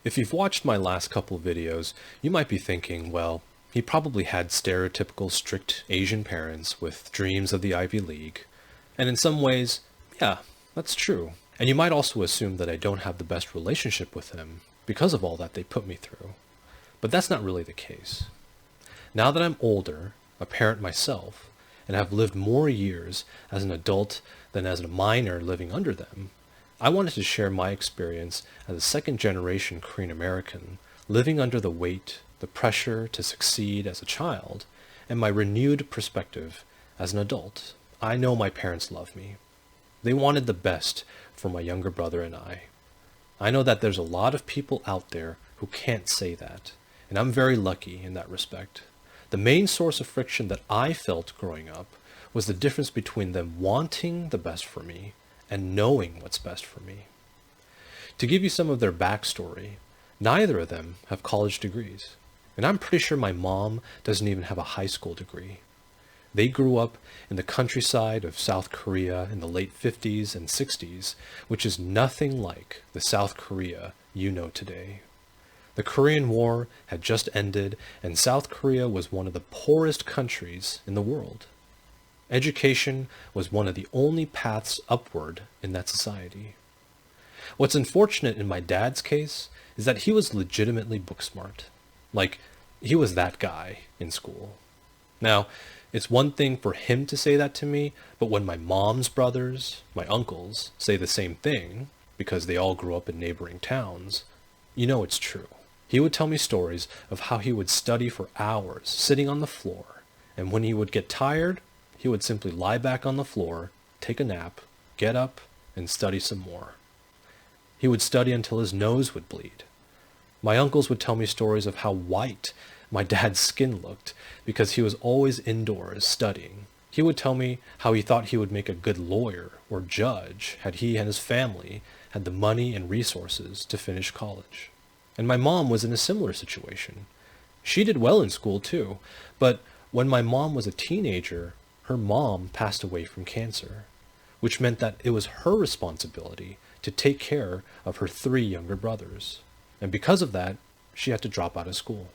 If you've watched my last couple videos, you might be thinking, well, he probably had stereotypical strict Asian parents with dreams of the Ivy League. And in some ways, yeah, that's true. And you might also assume that I don't have the best relationship with them because of all that they put me through. But that's not really the case. Now that I'm older, a parent myself, and have lived more years as an adult than as a minor living under them, I wanted to share my experience as a second-generation Korean American living under the weight, the pressure to succeed as a child, and my renewed perspective as an adult. I know my parents love me. They wanted the best for my younger brother and I. I know that there's a lot of people out there who can't say that, and I'm very lucky in that respect. The main source of friction that I felt growing up was the difference between them wanting the best for me and knowing what's best for me. To give you some of their backstory, neither of them have college degrees, and I'm pretty sure my mom doesn't even have a high school degree. They grew up in the countryside of South Korea in the late 50s and 60s, which is nothing like the South Korea you know today. The Korean War had just ended, and South Korea was one of the poorest countries in the world. Education was one of the only paths upward in that society. What's unfortunate in my dad's case is that he was legitimately book smart. Like, he was that guy in school. Now, it's one thing for him to say that to me, but when my mom's brothers, my uncles, say the same thing, because they all grew up in neighboring towns, you know it's true. He would tell me stories of how he would study for hours sitting on the floor, and when he would get tired, he would simply lie back on the floor, take a nap, get up, and study some more. He would study until his nose would bleed. My uncles would tell me stories of how white my dad's skin looked because he was always indoors studying. He would tell me how he thought he would make a good lawyer or judge had he and his family had the money and resources to finish college. And my mom was in a similar situation. She did well in school too, but when my mom was a teenager, her mom passed away from cancer, which meant that it was her responsibility to take care of her 3 younger brothers. And because of that, she had to drop out of school.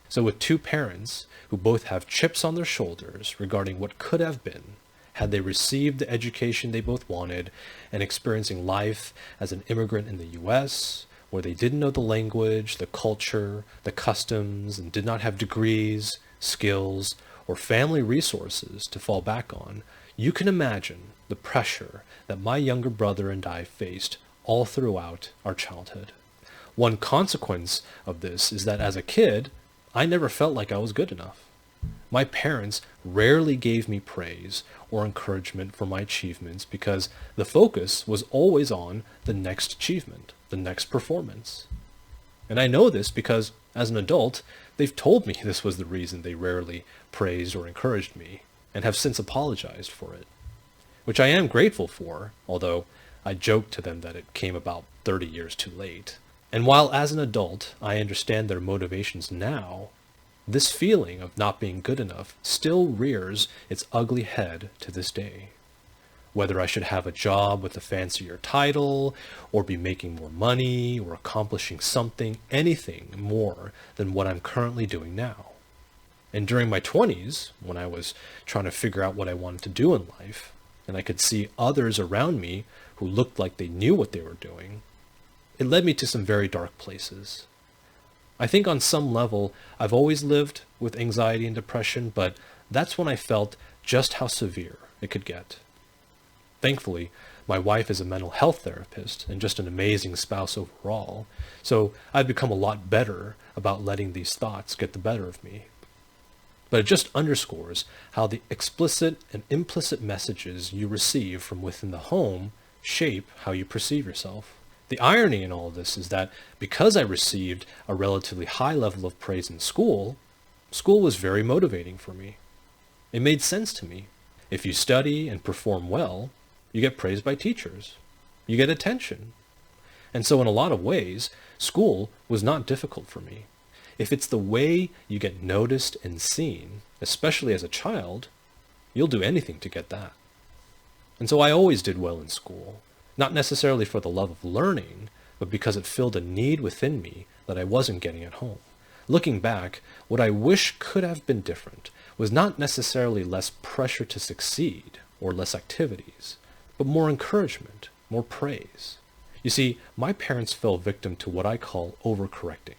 So with 2 parents who both have chips on their shoulders regarding what could have been, had they received the education they both wanted, and experiencing life as an immigrant in the US, where they didn't know the language, the culture, the customs, and did not have degrees, skills, or family resources to fall back on, you can imagine the pressure that my younger brother and I faced all throughout our childhood. One consequence of this is that as a kid, I never felt like I was good enough. My parents rarely gave me praise or encouragement for my achievements because the focus was always on the next achievement, the next performance. And I know this because, as an adult, they've told me this was the reason they rarely praised or encouraged me, and have since apologized for it. Which I am grateful for, although I joked to them that it came about 30 years too late. And while as an adult I understand their motivations now, this feeling of not being good enough still rears its ugly head to this day. Whether I should have a job with a fancier title, or be making more money, or accomplishing something, anything more than what I'm currently doing now. And during my 20s, when I was trying to figure out what I wanted to do in life, and I could see others around me who looked like they knew what they were doing, it led me to some very dark places. I think on some level, I've always lived with anxiety and depression, but that's when I felt just how severe it could get. Thankfully, my wife is a mental health therapist and just an amazing spouse overall, so I've become a lot better about letting these thoughts get the better of me. But it just underscores how the explicit and implicit messages you receive from within the home shape how you perceive yourself. The irony in all of this is that because I received a relatively high level of praise in school, school was very motivating for me. It made sense to me. If you study and perform well, you get praised by teachers. You get attention. And so in a lot of ways, school was not difficult for me. If it's the way you get noticed and seen, especially as a child, you'll do anything to get that. And so I always did well in school, not necessarily for the love of learning, but because it filled a need within me that I wasn't getting at home. Looking back, what I wish could have been different was not necessarily less pressure to succeed or less activities, but more encouragement, more praise. You see, my parents fell victim to what I call overcorrecting.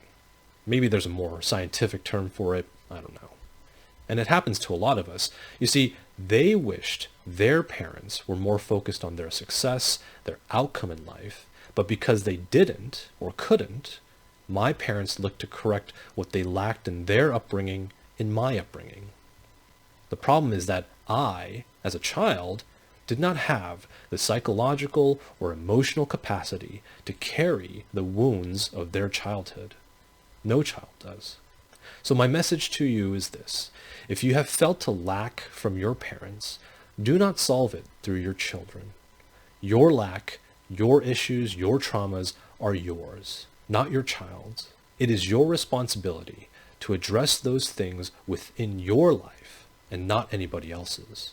Maybe there's a more scientific term for it, I don't know. And it happens to a lot of us. You see, they wished their parents were more focused on their success, their outcome in life, but because they didn't or couldn't, my parents looked to correct what they lacked in their upbringing in my upbringing. The problem is that I, as a child, did not have the psychological or emotional capacity to carry the wounds of their childhood. No child does. So my message to you is this: if you have felt a lack from your parents, do not solve it through your children. Your lack, your issues, your traumas are yours, not your child's. It is your responsibility to address those things within your life and not anybody else's.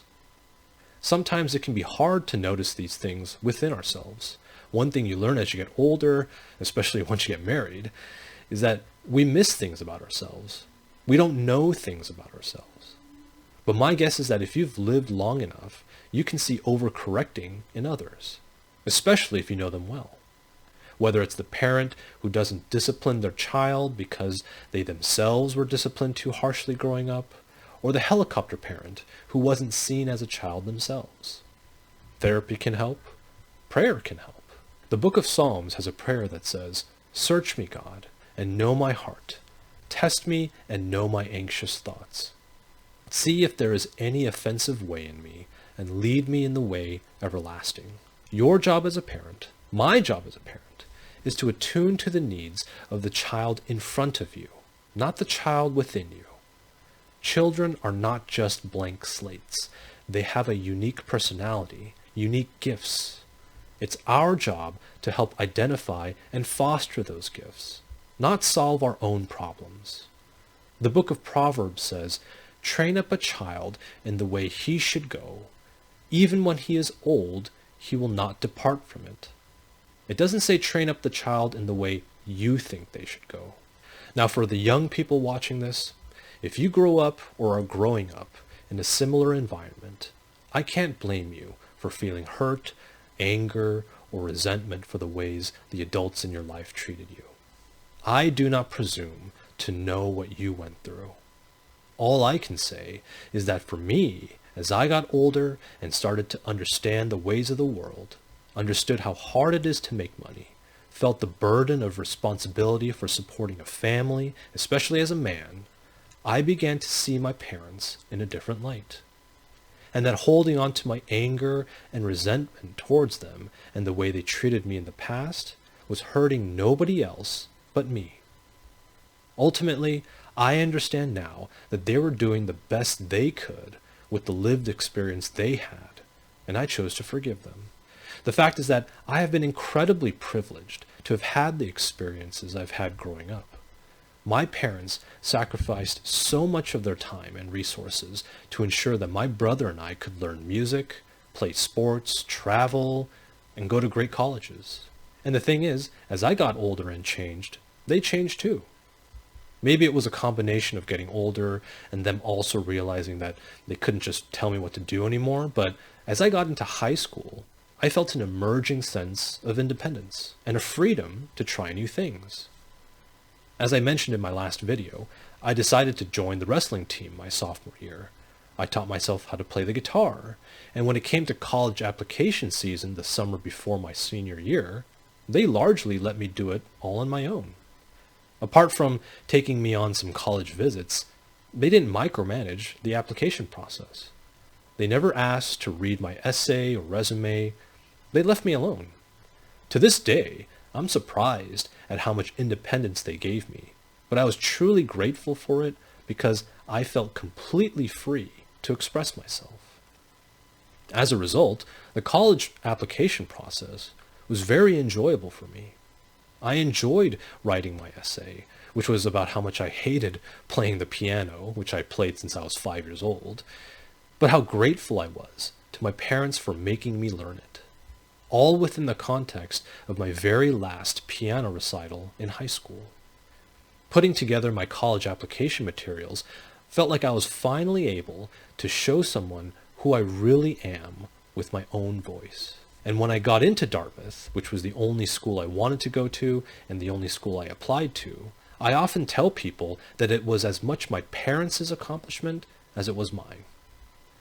Sometimes it can be hard to notice these things within ourselves. One thing you learn as you get older, especially once you get married, is that we miss things about ourselves. We don't know things about ourselves. But my guess is that if you've lived long enough, you can see overcorrecting in others, especially if you know them well. Whether it's the parent who doesn't discipline their child because they themselves were disciplined too harshly growing up, or the helicopter parent who wasn't seen as a child themselves. Therapy can help. Prayer can help. The book of Psalms has a prayer that says, "Search me, God, and know my heart. Test me and know my anxious thoughts. See if there is any offensive way in me, and lead me in the way everlasting." Your job as a parent, my job as a parent, is to attune to the needs of the child in front of you, not the child within you. Children are not just blank slates. They have a unique personality, unique gifts. It's our job to help identify and foster those gifts, not solve our own problems. The book of Proverbs says, "Train up a child in the way he should go. Even when he is old, he will not depart from it." It doesn't say train up the child in the way you think they should go. Now, for the young people watching this, if you grow up or are growing up in a similar environment, I can't blame you for feeling hurt, anger, or resentment for the ways the adults in your life treated you. I do not presume to know what you went through. All I can say is that for me, as I got older and started to understand the ways of the world, understood how hard it is to make money, felt the burden of responsibility for supporting a family, especially as a man, I began to see my parents in a different light. And that holding on to my anger and resentment towards them and the way they treated me in the past was hurting nobody else but me. Ultimately, I understand now that they were doing the best they could with the lived experience they had, and I chose to forgive them. The fact is that I have been incredibly privileged to have had the experiences I've had growing up. My parents sacrificed so much of their time and resources to ensure that my brother and I could learn music, play sports, travel, and go to great colleges. And the thing is, as I got older and changed, they changed too. Maybe it was a combination of getting older and them also realizing that they couldn't just tell me what to do anymore, but as I got into high school, I felt an emerging sense of independence and a freedom to try new things. As I mentioned in my last video, I decided to join the wrestling team my sophomore year. I taught myself how to play the guitar, and when it came to college application season the summer before my senior year, they largely let me do it all on my own. Apart from taking me on some college visits, they didn't micromanage the application process. They never asked to read my essay or resume. They left me alone. To this day, I'm surprised at how much independence they gave me, but I was truly grateful for it because I felt completely free to express myself. As a result, the college application process was very enjoyable for me. I enjoyed writing my essay, which was about how much I hated playing the piano, which I played since I was 5 years old, but how grateful I was to my parents for making me learn it, all within the context of my very last piano recital in high school. Putting together my college application materials felt like I was finally able to show someone who I really am with my own voice. And when I got into Dartmouth, which was the only school I wanted to go to and the only school I applied to, I often tell people that it was as much my parents' accomplishment as it was mine.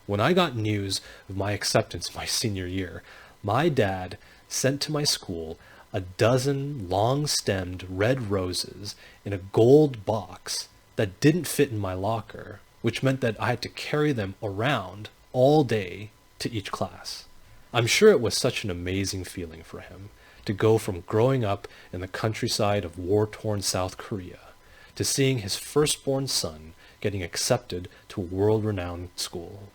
When I got news of my acceptance my senior year, my dad sent to my school a dozen long-stemmed red roses in a gold box that didn't fit in my locker, which meant that I had to carry them around all day to each class. I'm sure it was such an amazing feeling for him to go from growing up in the countryside of war-torn South Korea to seeing his firstborn son getting accepted to a world-renowned school.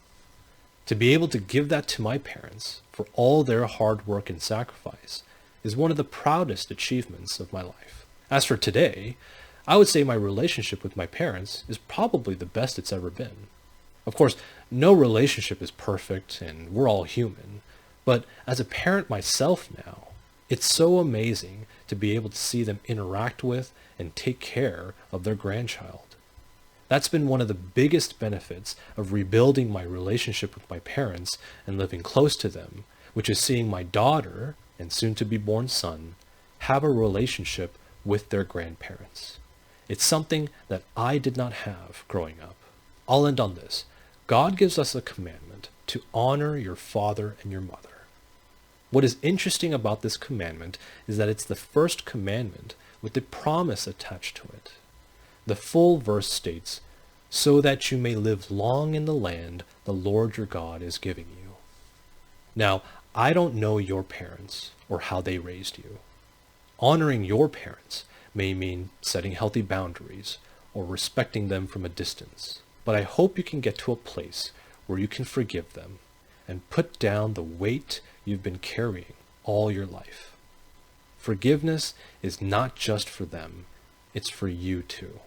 To be able to give that to my parents for all their hard work and sacrifice is one of the proudest achievements of my life. As for today, I would say my relationship with my parents is probably the best it's ever been. Of course, no relationship is perfect and we're all human, but as a parent myself now, it's so amazing to be able to see them interact with and take care of their grandchild. That's been one of the biggest benefits of rebuilding my relationship with my parents and living close to them, which is seeing my daughter and soon-to-be-born son have a relationship with their grandparents. It's something that I did not have growing up. I'll end on this. God gives us a commandment to honor your father and your mother. What is interesting about this commandment is that it's the first commandment with a promise attached to it. The full verse states, "So that you may live long in the land the Lord your God is giving you." Now, I don't know your parents or how they raised you. Honoring your parents may mean setting healthy boundaries or respecting them from a distance, but I hope you can get to a place where you can forgive them and put down the weight you've been carrying all your life. Forgiveness is not just for them, it's for you too.